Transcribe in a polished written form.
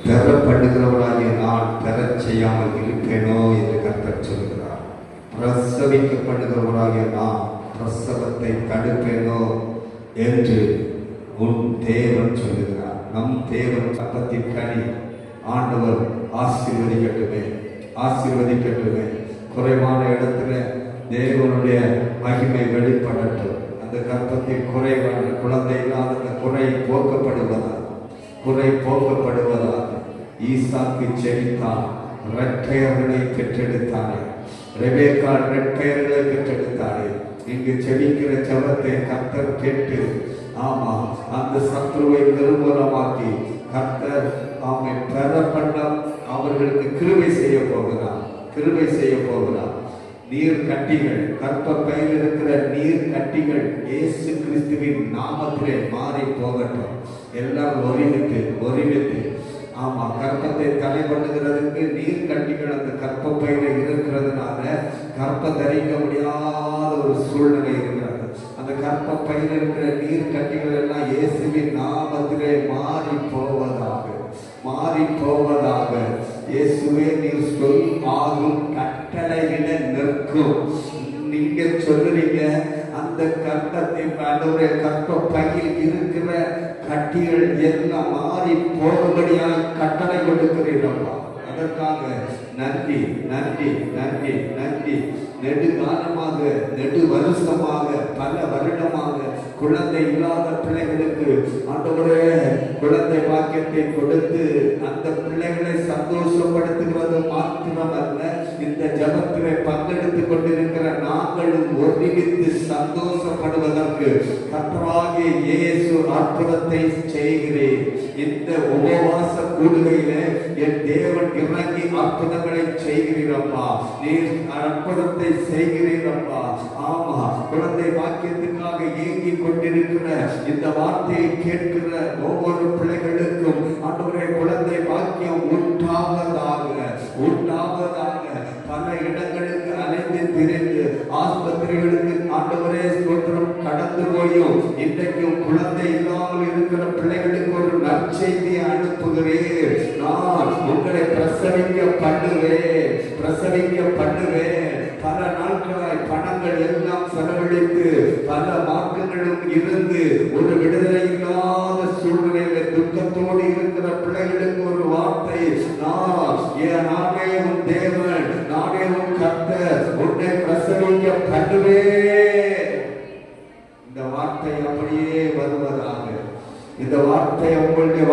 பெற பண்ணுகிறவராகிய நான் பெறச் செய்யாமல் இருப்பேனோ என்று கர்த்தர் சொல்கிறார். பிரசவிக்கப்படுகிறவராகிய நான் பிரசவத்தை தடுப்பேனோ என்று உன் தேவன் சொல்லுகிறார். நம் தேவன் அப்பத்தின் கனி ஆண்டவர் ஆசீர்வதிக்கட்டுமே, ஆசீர்வதிக்கட்டுமே. குறைவான இடத்துல தேவனுடைய மகிமை வெளிப்படட்டும். அந்த கர்ப்பத்தின் குறைவான குழந்தை இல்லாத அந்த குறை போக்கப்படுவதாக, குறை போக்கப்படுவதாக. ஈசாக்கு செழித்தான், ரெட்டையர்களை பெற்றெடுத்தானே. ரெபேக்கா ரெட்டையர்களை பெற்றெடுத்தானே. இங்கு செபிக்கிற ஜெபத்தை கர்த்தர் கேட்டு, ஆமா, அந்த சத்ருவை நிர்மூலமாக்கி கர்த்தர் அவனை பெற பண்ண அவர்களுக்கு கிருபை செய்ய போகிறார், கிருபை செய்ய போகிறார். நீர் கட்டிகள், கர்ப்பப்பையில் இருக்கிற நீர் கட்டிகள் இயேசு கிறிஸ்துவின் நாமத்திலே மாறி போகட்டும். எல்லாம் ஒருமித்து ஆமா, கர்ப்பத்தை தடை பண்ணுகிறதுக்கு நீர் கட்டிகள் அந்த கர்ப்பப்பையில இருக்கிறதுனால கர்ப்பம் தரிக்க முடியாத ஒரு சூழ்நிலை இருக்கிறது. அந்த கர்ப்பப்பையில இருக்கிற நீர் கட்டிகள் எல்லாம் இயேசுவின் நாமத்திலே மாறி போவதாக, மாறி போவதாக. இயேசுவே நீர் சொல் ஆகும், கட்டளையிட நிற்கும். நீங்க சொல்லுறீங்க அந்த கர்ப்பத்தை கர்ப்பப்பையில் இருக்கிற கட்டிகள் எல்லாம் மாறி போகும்படியாக கட்டளை கொடுக்கிறீர்களா? அதற்காக நன்றி, நன்றி, நன்றி, நன்றி. நெடுகாலமாக, நெடு வருஷமாக, பல வருடமாக குழந்தை இல்லாத பிள்ளைகளுக்கு ஆண்டவரே குழந்தை பாக்கியத்தை கொடுத்து அந்த பிள்ளைகளை சந்தோஷப்படுத்துகிறது மாத்திரமல்ல, இந்த ஜபத்திலே பங்கெடுத்துக் கொண்டிருக்கிற நாங்களும் ஒருமித்து சந்தோஷப்படுவதற்கு கர்த்தராகிய இயேசு அற்புதத்தை செய்கிறேன். இந்த உபவாச கூடுகையில என் தேவன் இறங்கி அற்புதங்களை செய்கிறீரப்பா. நீர் அற்புதத்தை செய்கிறீரப்பா. ஆமா, குழந்தை பாக்கியத்துக்காக ஏங்கி கொண்டிருக்கிற இந்த வார்த்தையை கேட்கிற ஒவ்வொரு பிள்ளைகளுக்கும் ஆண்டவரே குழந்தை பாக்கியம் உண்டாவதாக, உண்டாவதாக. பல இடங்களுக்கு அலைந்து திரிந்து ஆஸ்பத்திரிகளுக்கு ஆண்டவரே ஸ்தோத்திரம் கடந்து போயும் இன்றைக்கும் குழந்தை இல்லாமல் இருக்கிற பிள்ளைகளுக்கு ஒரு நற்செய்தியை அனுப்புகிறேன். நான் உங்களை பிரசவிக்க பண்ணுவேன், பிரசவிக்க பண்ணுவேன். பல நாட்களாய் பணங்கள் எல்லாம் செலவழித்து பல மார்க்கங்களும் இருந்து ஒரு விடுதலை இல்லாத சூழ்நிலையில துக்கத்தோடு இருக்கிற பிள்ளைகளுக்கு ஒரு வார்த்தை, நானே உன் தேவன், நானே உன் கர்த்தர், உன்னை பிரசவிக்க பண்ணுவேன். இந்த வார்த்தை அப்படியே வருவதாக. இந்த வார்த்தை உங்களுடைய